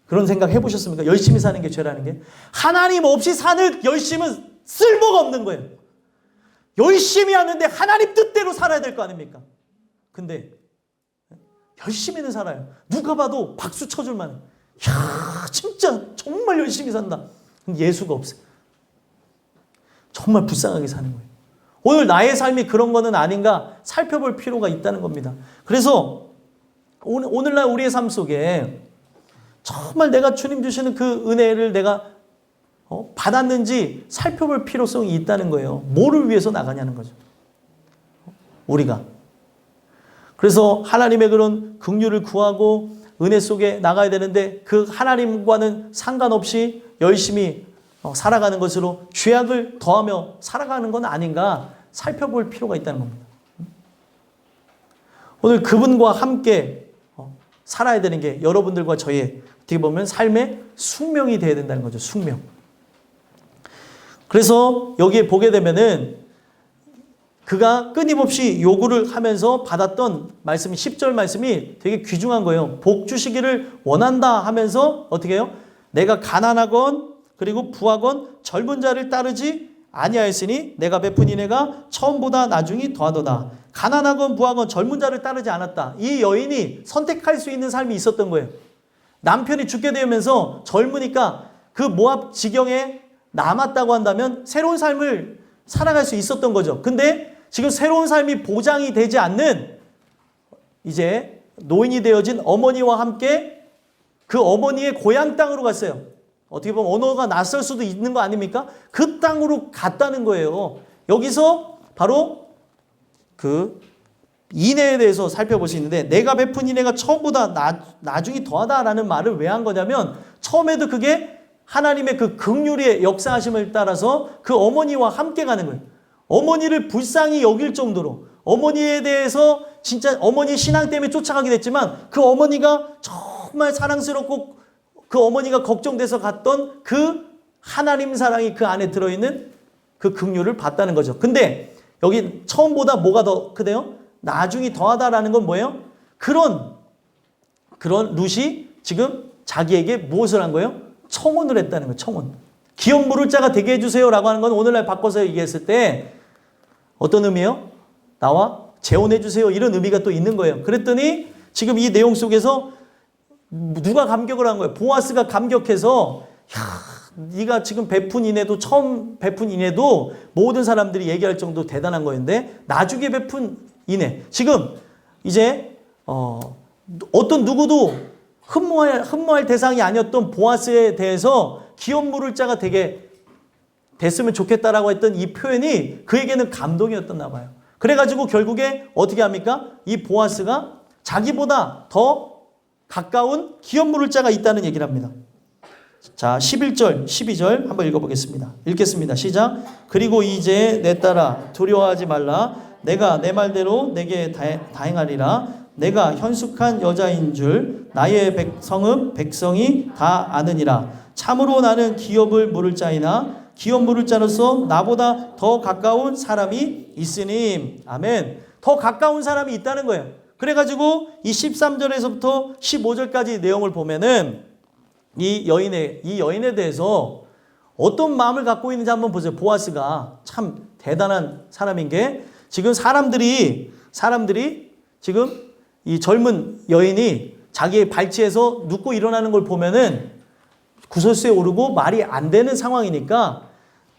그런 생각 해보셨습니까? 열심히 사는 게 죄라는 게. 하나님 없이 사는 열심은 쓸모가 없는 거예요. 열심히 하는데 하나님 뜻대로 살아야 될 거 아닙니까? 근데 열심히는 살아요. 누가 봐도 박수 쳐줄 만해. 야, 진짜 정말 열심히 산다. 예수가 없어요. 정말 불쌍하게 사는 거예요. 오늘 나의 삶이 그런 거는 아닌가 살펴볼 필요가 있다는 겁니다. 그래서 오늘날 우리의 삶 속에 정말 내가 주님 주시는 그 은혜를 내가 받았는지 살펴볼 필요성이 있다는 거예요. 뭐를 위해서 나가냐는 거죠. 우리가. 그래서 하나님의 그런 긍휼을 구하고 은혜 속에 나가야 되는데 그 하나님과는 상관없이 열심히 살아가는 것으로 죄악을 더하며 살아가는 건 아닌가 살펴볼 필요가 있다는 겁니다. 오늘 그분과 함께 살아야 되는 게 여러분들과 저의 어떻게 보면 삶의 숙명이 되어야 된다는 거죠. 숙명. 그래서 여기에 보게 되면은 그가 끊임없이 요구를 하면서 받았던 말씀이 10절 말씀이 되게 귀중한 거예요. 복 주시기를 원한다 하면서 어떻게 해요? 내가 가난하건 그리고 부하건 젊은 자를 따르지 아니하였으니 내가 베푼 인애가 처음보다 나중이 더하도다. 가난하건 부하건 젊은 자를 따르지 않았다. 이 여인이 선택할 수 있는 삶이 있었던 거예요. 남편이 죽게 되면서 젊으니까 그 모압 지경에 남았다고 한다면 새로운 삶을 살아갈 수 있었던 거죠. 근데 지금 새로운 삶이 보장이 되지 않는 이제 노인이 되어진 어머니와 함께 그 어머니의 고향 땅으로 갔어요. 어떻게 보면 언어가 낯설 수도 있는 거 아닙니까? 그 땅으로 갔다는 거예요. 여기서 바로 그 인애에 대해서 살펴볼 수 있는데 내가 베푼 인애가 처음보다 나중이 더하다라는 말을 왜 한 거냐면 처음에도 그게 하나님의 그 긍휼의 역사하심을 따라서 그 어머니와 함께 가는 거예요. 어머니를 불쌍히 여길 정도로 어머니에 대해서 진짜 어머니 신앙 때문에 쫓아가게 됐지만 그 어머니가 정말 사랑스럽고 그 어머니가 걱정돼서 갔던 그 하나님 사랑이 그 안에 들어있는 그 긍휼을 받다는 거죠. 근데 여기 처음보다 뭐가 더 크대요? 나중이 더하다라는 건 뭐예요? 그런 룻이 지금 자기에게 무엇을 한 거예요? 청혼을 했다는 거예요. 청혼. 기업 물을 자가 되게 해주세요라고 하는 건 오늘날 바꿔서 얘기했을 때 어떤 의미예요? 나와 재혼해 주세요. 이런 의미가 또 있는 거예요. 그랬더니 지금 이 내용 속에서 누가 감격을 한 거예요? 보아스가 감격해서 네가 지금 베푼 인애도 처음 베푼 인애도 모든 사람들이 얘기할 정도 대단한 거였는데 나중에 베푼 인애. 지금 이제 어떤 누구도 흠모할 대상이 아니었던 보아스에 대해서 기업 물을 자가 되게 됐으면 좋겠다라고 했던 이 표현이 그에게는 감동이었었나 봐요. 그래가지고 결국에 어떻게 합니까? 이 보아스가 자기보다 더 가까운 기업 물을 자가 있다는 얘기를 합니다. 자, 11절, 12절 한번 읽어보겠습니다. 읽겠습니다. 시작. 그리고 이제 내 딸아 두려워하지 말라. 내가 내 말대로 내게 다행하리라. 내가 현숙한 여자인 줄 나의 성읍 백성이 다 아느니라. 참으로 나는 기업을 물을 자이나 기업 물을 자로서 나보다 더 가까운 사람이 있으니. 아멘. 더 가까운 사람이 있다는 거예요. 그래가지고 이 13절에서부터 15절까지 내용을 보면은 이 여인에 대해서 어떤 마음을 갖고 있는지 한번 보세요. 보아스가 참 대단한 사람인 게 지금 사람들이 지금 이 젊은 여인이 자기의 발치에서 눕고 일어나는 걸 보면은 구설수에 오르고 말이 안 되는 상황이니까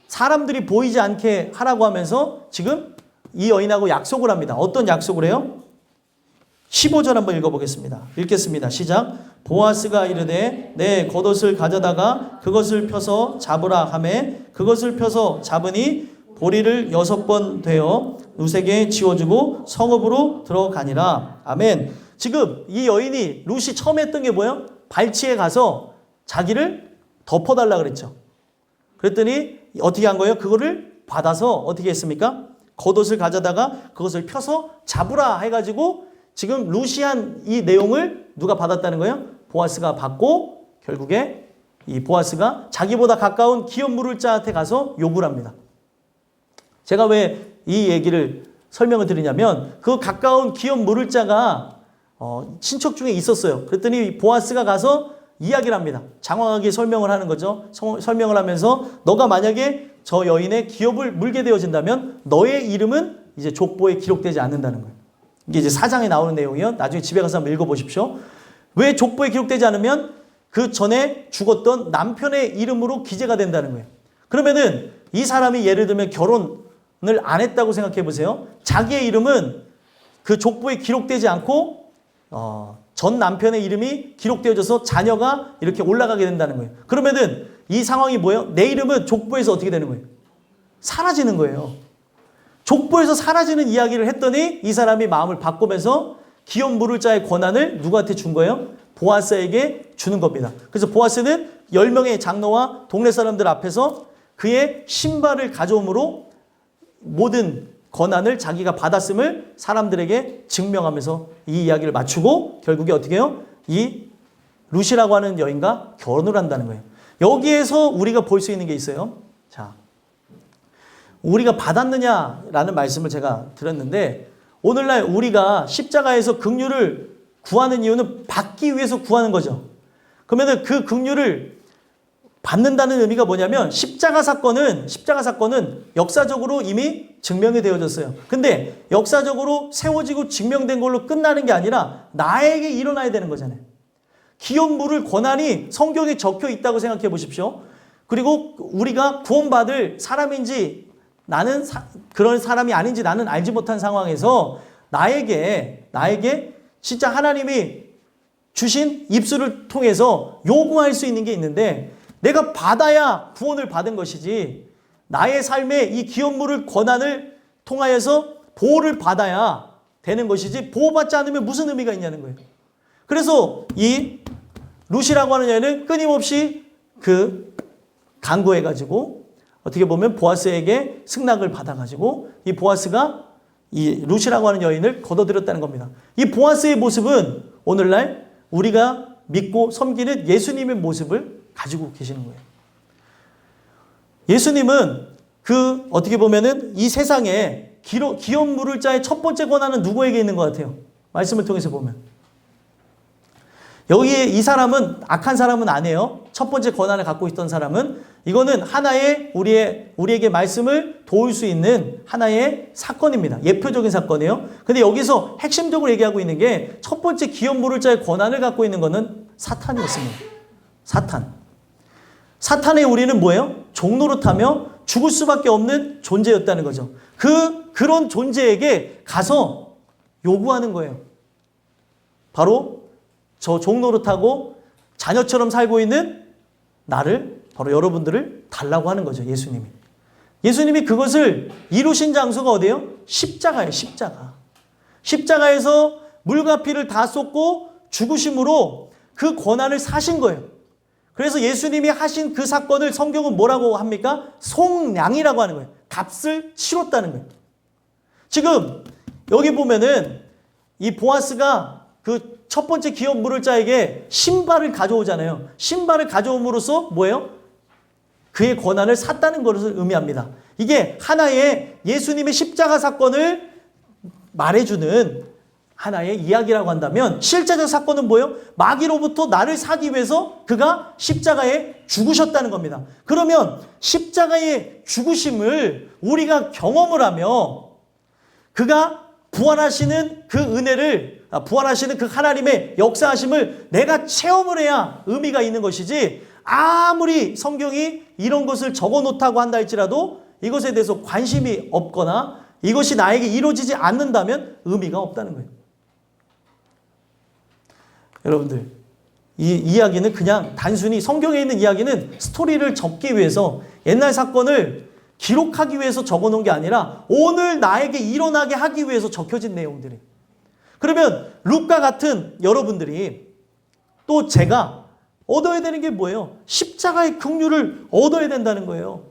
사람들이 보이지 않게 하라고 하면서 지금 이 여인하고 약속을 합니다. 어떤 약속을 해요? 15절 한번 읽어보겠습니다. 읽겠습니다. 시작. 보아스가 이르되 내 겉옷을 가져다가 그것을 펴서 잡으라 하매 그것을 펴서 잡으니 보리를 6번 되어 룻에게 지워주고 성읍으로 들어가니라. 아멘. 지금 이 여인이 룻이 처음 했던 게 뭐예요? 발치에 가서 자기를 덮어달라 그랬죠. 그랬더니 어떻게 한 거예요? 그거를 받아서 어떻게 했습니까? 겉옷을 가져다가 그것을 펴서 잡으라 해가지고 지금 룻이 한 이 내용을 누가 받았다는 거예요? 보아스가 받고 결국에 이 보아스가 자기보다 가까운 기업 물을 자한테 가서 요구를 합니다. 제가 왜 이 얘기를 설명을 드리냐면 그 가까운 기업 물을 자가 친척 중에 있었어요. 그랬더니 보아스가 가서 이야기를 합니다. 장황하게 설명을 하는 거죠. 설명을 하면서 너가 만약에 저 여인의 기업을 물게 되어진다면 너의 이름은 이제 족보에 기록되지 않는다는 거예요. 이게 이제 4장에 나오는 내용이요. 나중에 집에 가서 한번 읽어보십시오. 왜 족보에 기록되지 않으면 그 전에 죽었던 남편의 이름으로 기재가 된다는 거예요. 그러면은 이 사람이 예를 들면 결혼을 안 했다고 생각해 보세요. 자기의 이름은 그 족보에 기록되지 않고 전 남편의 이름이 기록되어져서 자녀가 이렇게 올라가게 된다는 거예요. 그러면은 이 상황이 뭐예요? 내 이름은 족보에서 어떻게 되는 거예요? 사라지는 거예요. 족보에서 사라지는 이야기를 했더니 이 사람이 마음을 바꾸면서 기업 물을 자의 권한을 누구한테 준 거예요? 보아스에게 주는 겁니다. 그래서 보아스는 10명의 장로와 동네 사람들 앞에서 그의 신발을 가져옴으로 모든 권한을 자기가 받았음을 사람들에게 증명하면서 이 이야기를 맞추고 결국에 어떻게 해요? 이 룻이라고 하는 여인과 결혼을 한다는 거예요. 여기에서 우리가 볼 수 있는 게 있어요. 자, 우리가 받았느냐라는 말씀을 제가 드렸는데 오늘날 우리가 십자가에서 긍휼을 구하는 이유는 받기 위해서 구하는 거죠. 그러면 그 긍휼을 받는다는 의미가 뭐냐면 십자가 사건은 역사적으로 이미 증명이 되어졌어요. 근데 역사적으로 세워지고 증명된 걸로 끝나는 게 아니라 나에게 일어나야 되는 거잖아요. 기업 물을 권한이 성경에 적혀 있다고 생각해 보십시오. 그리고 우리가 구원받을 사람인지 나는 그런 사람이 아닌지 나는 알지 못한 상황에서 나에게 진짜 하나님이 주신 입술을 통해서 요구할 수 있는 게 있는데 내가 받아야 구원을 받은 것이지 나의 삶에 이 기업 물을 권한을 통하여서 보호를 받아야 되는 것이지 보호받지 않으면 무슨 의미가 있냐는 거예요. 그래서 이 룻이라고 하는 여인은 끊임없이 간구해가지고 어떻게 보면 보아스에게 승낙을 받아가지고 이 보아스가 이 룻이라고 하는 여인을 거둬들였다는 겁니다. 이 보아스의 모습은 오늘날 우리가 믿고 섬기는 예수님의 모습을 가지고 계시는 거예요. 예수님은 어떻게 보면은 이 세상에 기업 물을 자의 첫 번째 권한은 누구에게 있는 것 같아요? 말씀을 통해서 보면. 여기에 이 사람은 악한 사람은 아니에요. 첫 번째 권한을 갖고 있던 사람은 이거는 하나의 우리에게 말씀을 도울 수 있는 하나의 사건입니다. 예표적인 사건이에요. 근데 여기서 핵심적으로 얘기하고 있는 게 첫 번째 기업 물을 자의 권한을 갖고 있는 거는 사탄이었습니다. 사탄의 우리는 뭐예요? 종노릇하며 죽을 수밖에 없는 존재였다는 거죠. 그런 존재에게 가서 요구하는 거예요. 바로 저 종노릇하고 자녀처럼 살고 있는 나를, 바로 여러분들을 달라고 하는 거죠. 예수님이. 예수님이 그것을 이루신 장소가 어디예요? 십자가예요. 십자가에서 물과 피를 다 쏟고 죽으심으로 그 권한을 사신 거예요. 그래서 예수님이 하신 그 사건을 성경은 뭐라고 합니까? 속량이라고 하는 거예요. 값을 치렀다는 거예요. 지금 여기 보면은 이 보아스가 그 첫 번째 기업 물을 자에게 신발을 가져오잖아요. 신발을 가져옴으로써 뭐예요? 그의 권한을 샀다는 것을 의미합니다. 이게 하나의 예수님의 십자가 사건을 말해주는 하나의 이야기라고 한다면 실제적 사건은 뭐예요? 마귀로부터 나를 사기 위해서 그가 십자가에 죽으셨다는 겁니다. 그러면 십자가의 죽으심을 우리가 경험을 하며 그가 부활하시는 그 은혜를, 부활하시는 그 하나님의 역사하심을 내가 체험을 해야 의미가 있는 것이지, 아무리 성경이 이런 것을 적어 놓다고 한다 할지라도 이것에 대해서 관심이 없거나 이것이 나에게 이루어지지 않는다면 의미가 없다는 거예요. 여러분들, 이 이야기는 그냥 단순히 성경에 있는 이야기는 스토리를 적기 위해서, 옛날 사건을 기록하기 위해서 적어놓은 게 아니라 오늘 나에게 일어나게 하기 위해서 적혀진 내용들이. 그러면 룻과 같은 여러분들이, 또 제가 얻어야 되는 게 뭐예요? 십자가의 긍휼을 얻어야 된다는 거예요.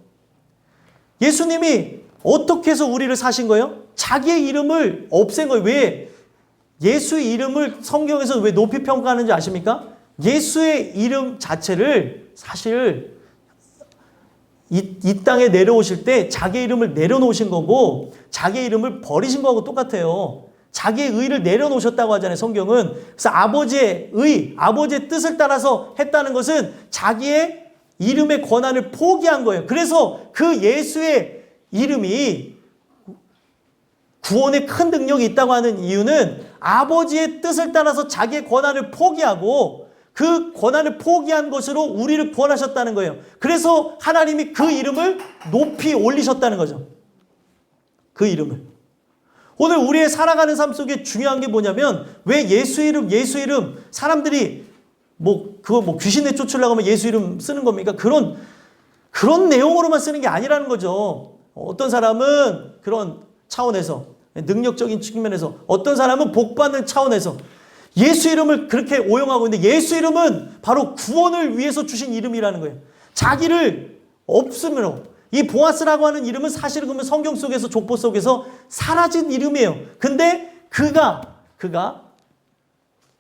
예수님이 어떻게 해서 우리를 사신 거예요? 자기의 이름을 없앤 거예요. 왜? 예수의 이름을 성경에서 왜 높이 평가하는지 아십니까? 예수의 이름 자체를 사실 이 땅에 내려오실 때 자기 이름을 내려놓으신 거고 자기 이름을 버리신 거하고 똑같아요. 자기의 의를 내려놓으셨다고 하잖아요, 성경은. 그래서 아버지의 의, 아버지의 뜻을 따라서 했다는 것은 자기의 이름의 권한을 포기한 거예요. 그래서 그 예수의 이름이 구원에 큰 능력이 있다고 하는 이유는 아버지의 뜻을 따라서 자기의 권한을 포기하고 그 권한을 포기한 것으로 우리를 구원하셨다는 거예요. 그래서 하나님이 그 이름을 높이 올리셨다는 거죠. 그 이름을. 오늘 우리의 살아가는 삶 속에 중요한 게 뭐냐면 왜 예수 이름 사람들이 귀신 내쫓으려고 하면 예수 이름 쓰는 겁니까? 그런 내용으로만 쓰는 게 아니라는 거죠. 어떤 사람은 그런 차원에서 능력적인 측면에서 어떤 사람은 복받는 차원에서 예수 이름을 그렇게 오용하고 있는데 예수 이름은 바로 구원을 위해서 주신 이름이라는 거예요. 자기를 없음으로 이 보아스라고 하는 이름은 사실은 그러면 성경 속에서 족보 속에서 사라진 이름이에요. 근데 그가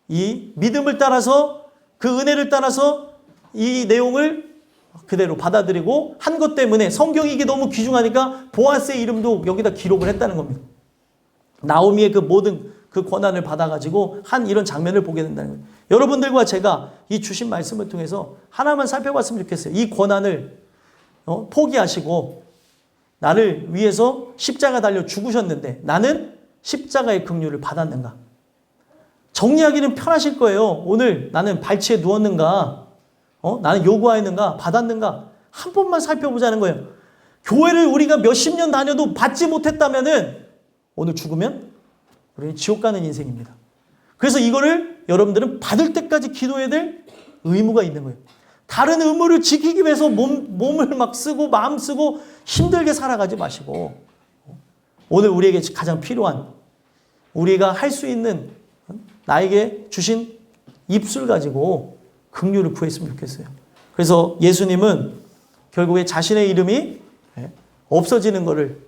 이 믿음을 따라서 그 은혜를 따라서 이 내용을 그대로 받아들이고 한 것 때문에 성경이 이게 너무 귀중하니까 보아스의 이름도 여기다 기록을 했다는 겁니다. 나오미의 그 모든 그 권한을 받아가지고 한 이런 장면을 보게 된다는 거예요. 여러분들과 제가 이 주신 말씀을 통해서 하나만 살펴봤으면 좋겠어요. 이 권한을 포기하시고 나를 위해서 십자가 달려 죽으셨는데 나는 십자가의 긍휼을 받았는가? 정리하기는 편하실 거예요. 오늘 나는 발치에 누웠는가? 나는 요구하였는가? 받았는가? 한 번만 살펴보자는 거예요. 교회를 우리가 몇십 년 다녀도 받지 못했다면은 오늘 죽으면 우리는 지옥 가는 인생입니다. 그래서 이거를 여러분들은 받을 때까지 기도해야 될 의무가 있는 거예요. 다른 의무를 지키기 위해서 몸을 막 쓰고 마음 쓰고 힘들게 살아가지 마시고 오늘 우리에게 가장 필요한 우리가 할 수 있는 나에게 주신 입술 가지고 긍휼을 구했으면 좋겠어요. 그래서 예수님은 결국에 자신의 이름이 없어지는 거를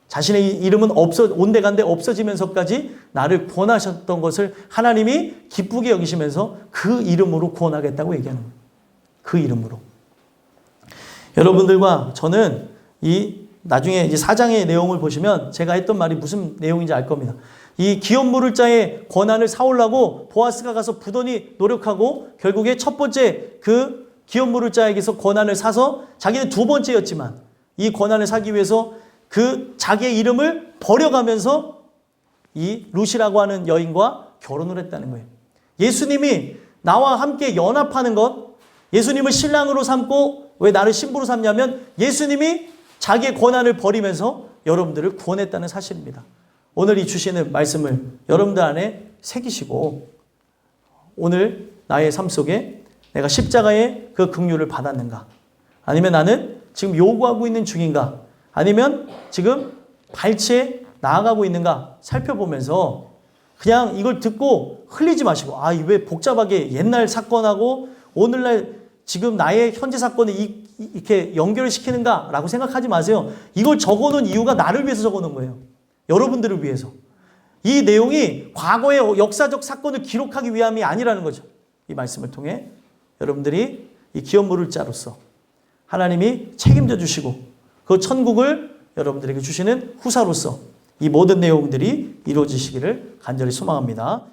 자신의 이름은 온데간데 없어지면서까지 나를 구원하셨던 것을 하나님이 기쁘게 여기시면서 그 이름으로 구원하겠다고 얘기하는 거예요. 그 이름으로. 여러분들과 저는 나중에 이제 4장의 내용을 보시면 제가 했던 말이 무슨 내용인지 알 겁니다. 이 기업 물을 자의 권한을 사오려고 보아스가 가서 부단히 노력하고 결국에 첫 번째 그 기업 물을 자에게서 권한을 사서 자기는 두 번째였지만 이 권한을 사기 위해서 그 자기의 이름을 버려가면서 이 룻이라고 하는 여인과 결혼을 했다는 거예요. 예수님이 나와 함께 연합하는 것, 예수님을 신랑으로 삼고 왜 나를 신부로 삼냐면 예수님이 자기의 권한을 버리면서 여러분들을 구원했다는 사실입니다. 오늘 이 주시는 말씀을 여러분들 안에 새기시고 오늘 나의 삶 속에 내가 십자가의 그 긍휼을 받았는가? 아니면 나는 지금 요구하고 있는 중인가? 아니면 지금 발치에 나아가고 있는가? 살펴보면서 그냥 이걸 듣고 흘리지 마시고 왜 복잡하게 옛날 사건하고 오늘날 지금 나의 현재 사건을 이렇게 연결을 시키는가? 라고 생각하지 마세요. 이걸 적어놓은 이유가 나를 위해서 적어놓은 거예요. 여러분들을 위해서. 이 내용이 과거의 역사적 사건을 기록하기 위함이 아니라는 거죠. 이 말씀을 통해 여러분들이 이 기업 물을 자로서 하나님이 책임져 주시고 그 천국을 여러분들에게 주시는 후사로서 이 모든 내용들이 이루어지시기를 간절히 소망합니다.